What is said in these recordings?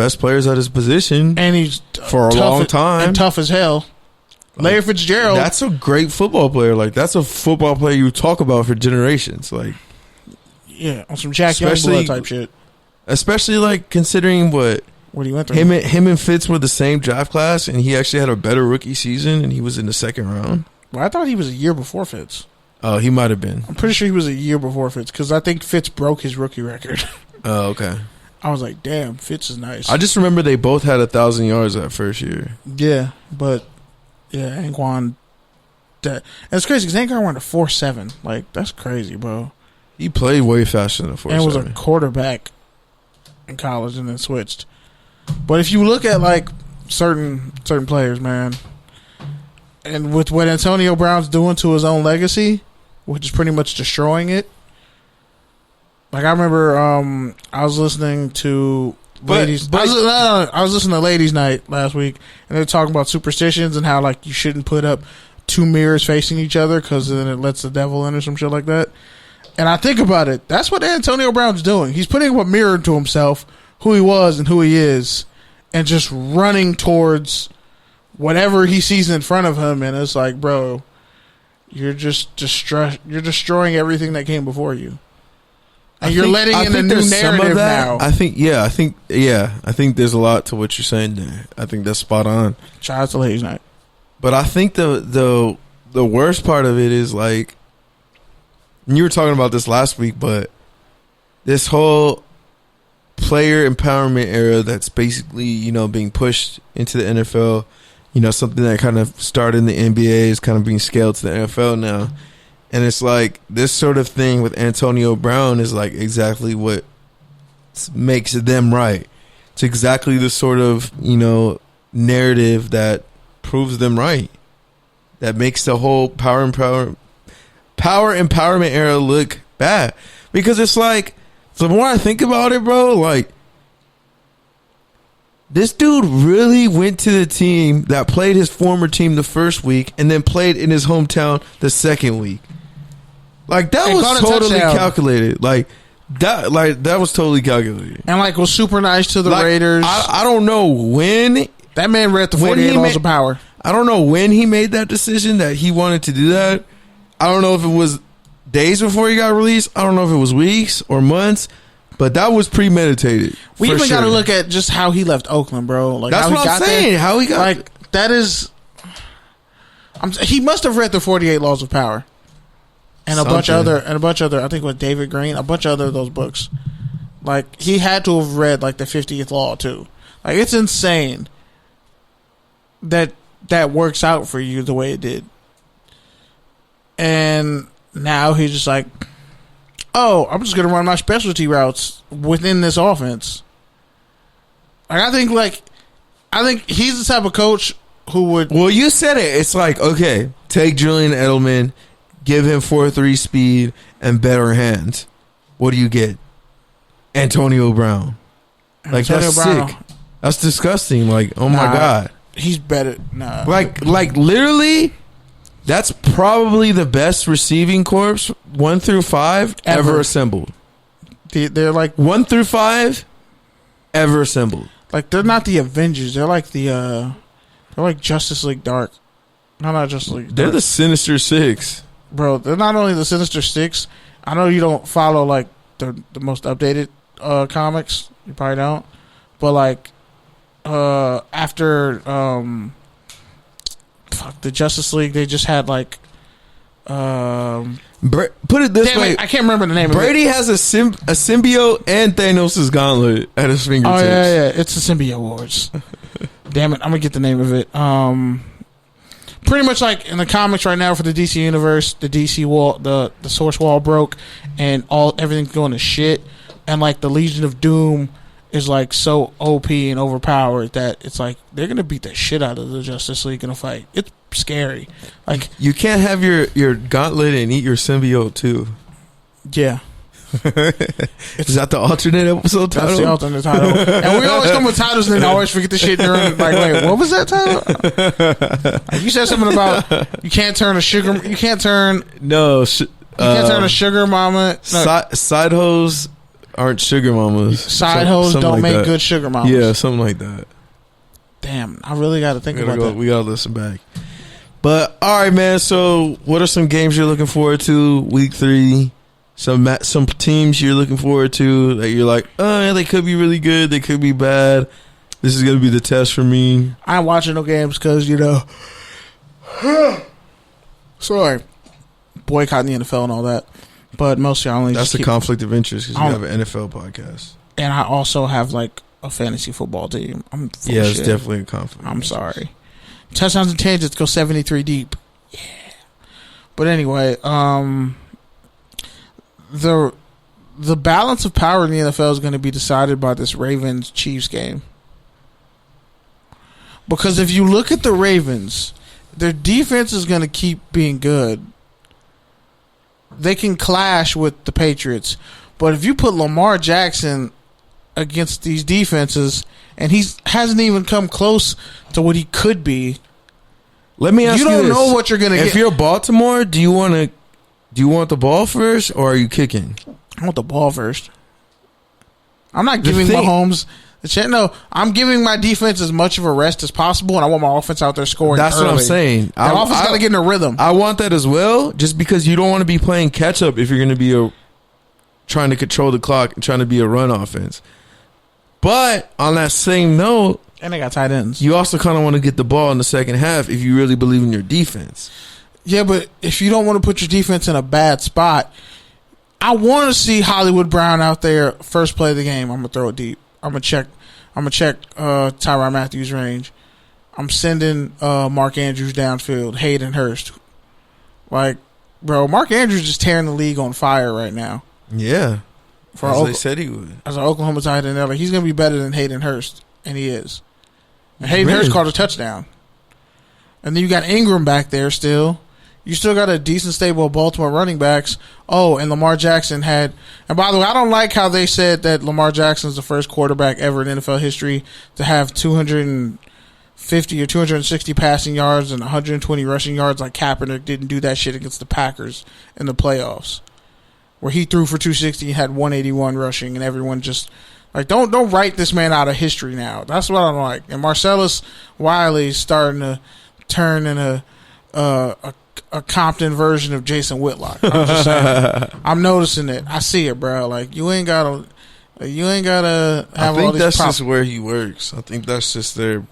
best players at his position, and he's for a long time and tough as hell. Larry Fitzgerald. That's a great football player. Like, that's a football player you talk about for generations. Like, yeah, on some Jack Youngblood type shit. Especially like considering what he went through. Him and Fitz were the same draft class, and he actually had a better rookie season, and he was in the second round. Well, I thought he was a year before Fitz. Oh, he might have been. I'm pretty sure he was a year before Fitz because I think Fitz broke his rookie record. Oh, okay. I was like, damn, Fitz is nice. I just remember they both had 1,000 yards that first year. Yeah, but yeah, Anquan. And it's crazy because Anquan went a 4.7. Like, that's crazy, bro. He played way faster than a 4.7. And was a quarterback in college and then switched. But if you look at like certain players, man, and with what Antonio Brown's doing to his own legacy, which is pretty much destroying it. Like, I remember I was listening to I was listening to Ladies Night last week, and they were talking about superstitions and how like you shouldn't put up two mirrors facing each other because then it lets the devil in or some shit like that. And I think about it, that's what Antonio Brown's doing. He's putting up a mirror to himself, who he was and who he is, and just running towards whatever he sees in front of him. And it's like, bro, you're just you're destroying everything that came before you. And you're letting in a new narrative now. I think there's a lot to what you're saying there. I think that's spot on. Shout out to Ladies Night. But I think the worst part of it is like, and you were talking about this last week, but this whole player empowerment era that's basically, you know, being pushed into the NFL, you know, something that kind of started in the NBA is kind of being scaled to the NFL now. And it's like this sort of thing with Antonio Brown is like exactly what makes them right. It's exactly the sort of, you know, narrative that proves them right. That makes the whole power empowerment era look bad. Because it's like, the more I think about it, bro, like, this dude really went to the team that played his former team the first week and then played in his hometown the second week. Like, that was totally calculated. Like that was totally calculated. And like was super nice to the Raiders. I don't know when that man read the 48 laws of power. I don't know when he made that decision that he wanted to do that. I don't know if it was days before he got released. I don't know if it was weeks or months, but that was premeditated. We even got to look at just how he left Oakland, bro. Like, that's what I'm saying. How he got like that is. He must have read the 48 Laws of Power, and a bunch of other. I think with David Green, a bunch of other those books. Like, he had to have read like the 50th Law too. Like, it's insane that works out for you the way it did. And now he's just like, oh, I'm just going to run my specialty routes within this offense. Like, I think he's the type of coach who would... Well, you said it. It's like, okay, take Julian Edelman, give him 4.3 speed and better hands. What do you get? Antonio Brown. Like, that's sick. That's disgusting. Like, oh my God. He's better. Nah. Like literally... That's probably the best receiving corps 1 through 5 ever assembled. They're like 1 through 5 ever assembled. Like, they're not the Avengers. They're like they're like Justice League Dark. No, not Justice League Dark. They're the Sinister Six, bro. They're not only the Sinister Six. I know you don't follow like the most updated comics. You probably don't. But like after the Justice League, they just had like put it this way, I can't remember the name Brady of it. Has a symbiote and Thanos' gauntlet at his fingertips. Oh yeah, it's the Symbiote Wars. Damn it, I'm gonna get the name of it. Pretty much like in the comics right now for the DC universe, the DC wall, the source wall broke, and everything's going to shit, and like the Legion of Doom is like so OP and overpowered that it's like they're gonna beat the shit out of the Justice League in a fight. It's scary. Like, you can't have your gauntlet and eat your symbiote too. Yeah. Is that the alternate episode title? That's the alternate title. And we always come with titles and then always forget the shit during, like, wait, what was that title? Like, you said something about you can't turn a sugar mama. No. Side hose aren't sugar mamas. Side hoes don't like make that. good sugar mamas. Yeah, something like that. Damn, I really got to think about that. We gotta listen back. But all right, man. So, what are some games you're looking forward to? Week 3. Some teams you're looking forward to that you're like, oh, they could be really good. They could be bad. This is gonna be the test for me. I ain't watching no games because sorry, boycotting the NFL and all that. But mostly I only. That's a conflict of interest because you have an NFL podcast, and I also have like a fantasy football team. It's definitely a conflict. I'm sorry. Touchdowns and tangents go 73 deep. Yeah. But anyway, the balance of power in the NFL is going to be decided by this Ravens-Chiefs game. Because if you look at the Ravens, their defense is going to keep being good. They can clash with the Patriots. But if you put Lamar Jackson against these defenses, and he hasn't even come close to what he could be. Let me ask you this. You don't know what you're going to get. If you're Baltimore, do you want the ball first, or are you kicking? I want the ball first. I'm not giving Mahomes the chance. No, I'm giving my defense as much of a rest as possible, and I want my offense out there scoring. That's early. what I'm saying. The offense got to get in a rhythm. I want that as well, just because you don't want to be playing catch up if you're going to be trying to control the clock and trying to be a run offense. But on that same note, and they got tight ends. You also kind of want to get the ball in the second half if you really believe in your defense. Yeah, but if you don't want to put your defense in a bad spot, I want to see Hollywood Brown out there first play of the game. I'm gonna throw it deep. I'm gonna check Tyrann Mathieu's range. I'm sending Mark Andrews downfield. Hayden Hurst. Like, bro, Mark Andrews is tearing the league on fire right now. Yeah. As they said he would. As an Oklahoma tight end, like, he's going to be better than Hayden Hurst, and he is. And Hayden Hurst caught a touchdown. And then you got Ingram back there still. You still got a decent stable of Baltimore running backs. Oh, and Lamar Jackson had... And by the way, I don't like how they said that Lamar Jackson is the first quarterback ever in NFL history to have 250 or 260 passing yards and 120 rushing yards. Like Kaepernick didn't do that shit against the Packers in the playoffs, where he threw for 260 and had 181 rushing, and everyone just like don't write this man out of history now. That's what I'm like. And Marcellus Wiley's starting to turn in a Compton version of Jason Whitlock. I'm just saying. I'm noticing it. I see it, bro. Like you ain't gotta have all these problems. I think that's just where he works. I think that's just their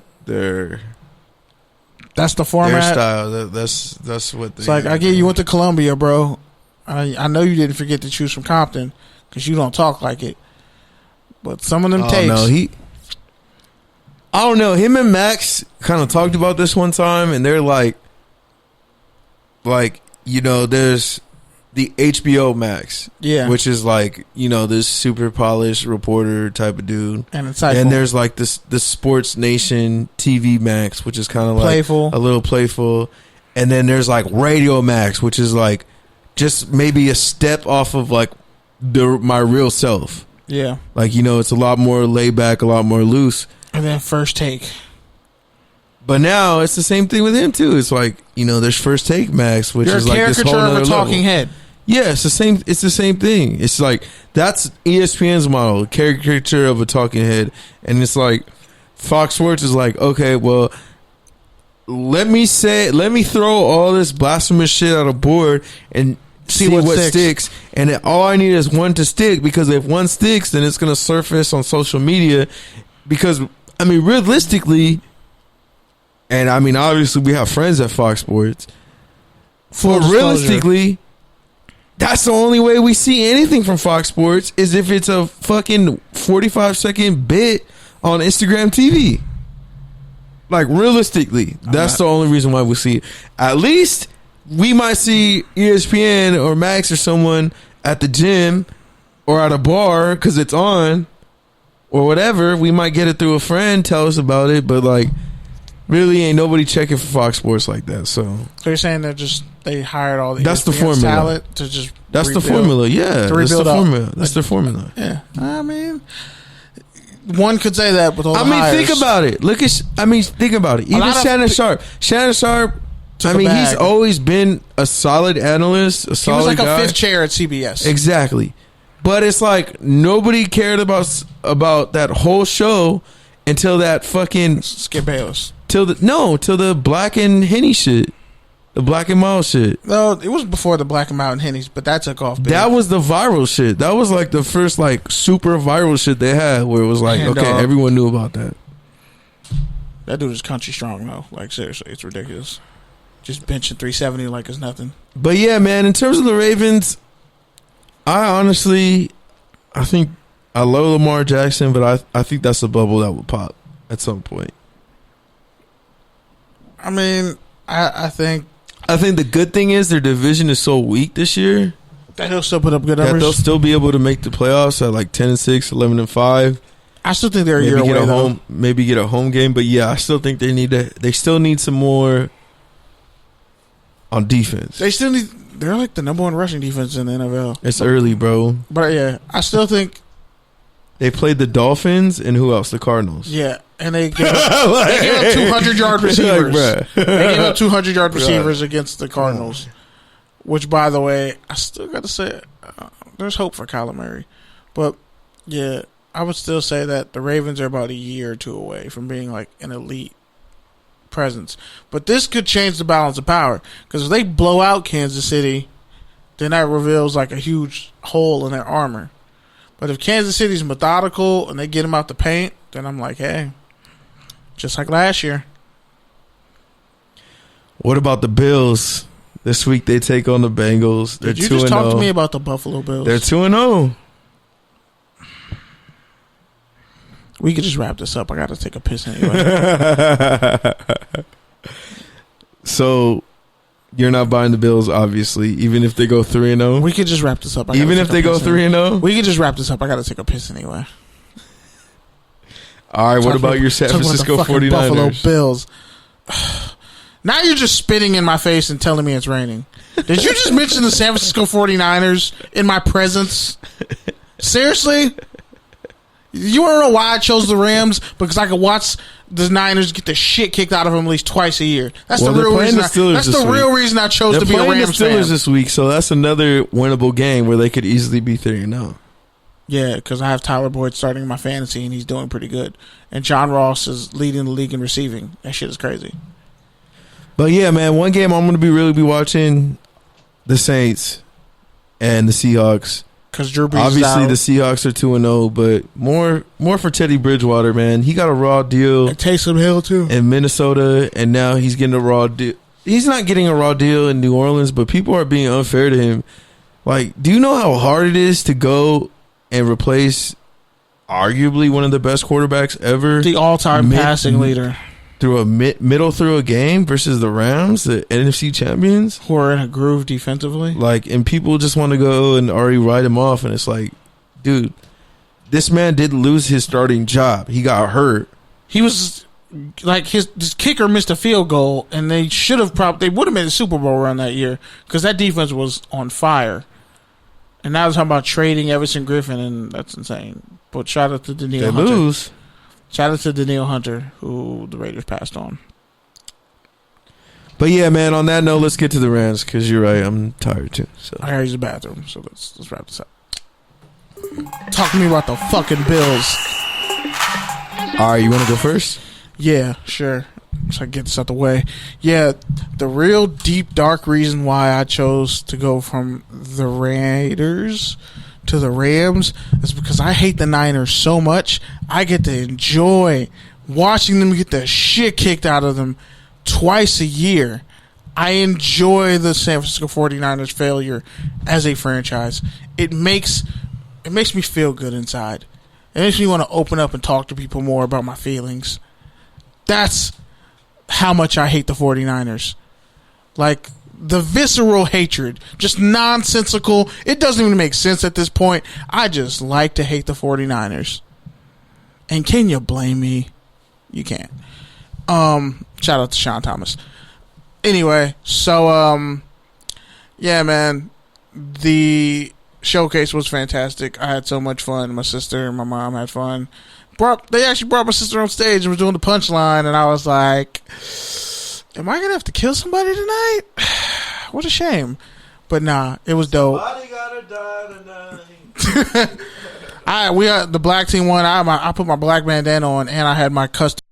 that's the format. Their style. That's what they. It's like I get you went to Columbia, bro. I know you didn't forget to choose from Compton because you don't talk like it. But some of them takes. No, I don't know. Him and Max kind of talked about this one time, and they're like, there's the HBO Max, which is like, this super polished reporter type of dude, and there's like the Sports Nation TV Max, which is kind of like playful, a little playful, and then there's like Radio Max, which is like just maybe a step off of like my real self. Yeah. Like, it's a lot more laid back, a lot more loose. And then First Take. But now it's the same thing with him too. It's like, there's First Take Max, which is like this whole other level. You're a caricature of a talking head. Yeah, it's the same thing. It's like that's ESPN's model, caricature of a talking head. And it's like Fox Sports is like, okay, well, let me throw all this blasphemous shit on a board and see what sticks. And all I need is one to stick, because if one sticks, then it's going to surface on social media. Because, realistically, and obviously we have friends at Fox Sports, but realistically, that's the only way we see anything from Fox Sports is if it's a fucking 45-second bit on Instagram TV. Like, realistically, that's the only reason why we see it. At least we might see ESPN or Max or someone at the gym or at a bar because it's on or whatever. We might get it through a friend, tell us about it, but like, really ain't nobody checking for Fox Sports like that. So you're saying they hired all the that's the formula talent to just that's the formula, yeah. That's the formula. That's the formula. Yeah, one could say that with all the hires. Think about it. Think about it. Even Shannon Sharp. He's always been a solid analyst, a solid guy. He was like a fifth chair at CBS. Exactly. But it's like nobody cared about that whole show until that fucking Skip Bayless. till the Black and Henny shit. The Black and Mild shit. No, it was before the Black and Mild Hennies, but that took off big. That was the viral shit. That was like the first like super viral shit they had where it was like, And, okay, everyone knew about that. That dude is country strong though. Like seriously, it's ridiculous. Just benching 370 like it's nothing. But yeah, man, in terms of the Ravens, I think I love Lamar Jackson, but I think that's a bubble that will pop at some point. I mean, I think the good thing is their division is so weak this year that he'll still put up good that numbers. they'll still be able to make the playoffs at like 10-6, 11-5. I still think they're a year away. Maybe get a home game, but yeah, I still think they still need some more on defense. They're like the number one rushing defense in the NFL. It's early, bro. But yeah, I still think they played the Dolphins and who else? The Cardinals. Yeah, and they gave up 200-yard receivers. They gave up 200-yard receivers against the Cardinals. Which, by the way, I still got to say, there's hope for Kyler Murray. But yeah, I would still say that the Ravens are about a year or two away from being like an elite presence. But this could change the balance of power, because if they blow out Kansas City, then that reveals like a huge hole in their armor. But if Kansas City's methodical and they get them out the paint, then I'm like, hey, just like last year. What about the Bills? This week they take on the Bengals. They're 2-0. Did you just talk to me about the Buffalo Bills? They're 2-0. We could just wrap this up. I got to take a piss anyway. So, you're not buying the Bills, obviously, even if they go 3-0? We could just wrap this up. Even if they go 3-0? We could just wrap this up. I got to take a piss anyway. All right, what about your San Francisco 49ers? Buffalo Bills. Now you're just spitting in my face and telling me it's raining. Did you just mention the San Francisco 49ers in my presence? Seriously? You want to know why I chose the Rams? Because I could watch the Niners get the shit kicked out of them at least twice a year. That's the real reason. That's the real reason I chose to be a Rams fan. They're playing the Steelers this week, so that's another winnable game where they could easily be 3-0. Yeah, because I have Tyler Boyd starting my fantasy, and he's doing pretty good. And John Ross is leading the league in receiving. That shit is crazy. But yeah, man, one game I'm going to really be watching, the Saints and the Seahawks. Because Drew Brees obviously the Seahawks are 2-0, but more for Teddy Bridgewater, man. He got a raw deal. And Taysom Hill too in Minnesota, and now he's getting a raw deal. He's not getting a raw deal in New Orleans, but people are being unfair to him. Like, do you know how hard it is to go and replace arguably one of the best quarterbacks ever, the all-time passing leader, through a middle through a game versus the Rams, the NFC champions, who are in a groove defensively? Like, and people just want to go and already write him off, and it's like, dude, this man did lose his starting job. He got hurt. He was like his kicker missed a field goal, and they should have they would have made a Super Bowl run that year because that defense was on fire. And now they're talking about trading Everson Griffin, and that's insane. But shout out to Danielle Hunter. Lose. Shout out to Danielle Hunter, who the Raiders passed on. But yeah, man, on that note, let's get to the Rams, because you're right, I'm tired too. So I gotta use the bathroom, so let's wrap this up. Talk to me about the fucking Bills. All right, you want to go first? Yeah, sure. So I get this out the way. Yeah, the real deep, dark reason why I chose to go from the Raiders to the Rams is because I hate the Niners so much. I get to enjoy watching them get the shit kicked out of them twice a year. I enjoy the San Francisco 49ers failure as a franchise. It makes me feel good inside. It makes me want to open up and talk to people more about my feelings. That's how much I hate the 49ers. Like, the visceral hatred, just nonsensical. It doesn't even make sense at this point. I just like to hate the 49ers. And can you blame me? You can't. Shout out to Sean Thomas. Anyway, so yeah, man, the showcase was fantastic. I had so much fun. My sister and my mom had fun. They actually brought my sister on stage and was doing the punchline, and I was like, am I gonna have to kill somebody tonight? What a shame. But nah, it was dope. Somebody gotta die tonight. The black team won. I put my black bandana on, and I had my custom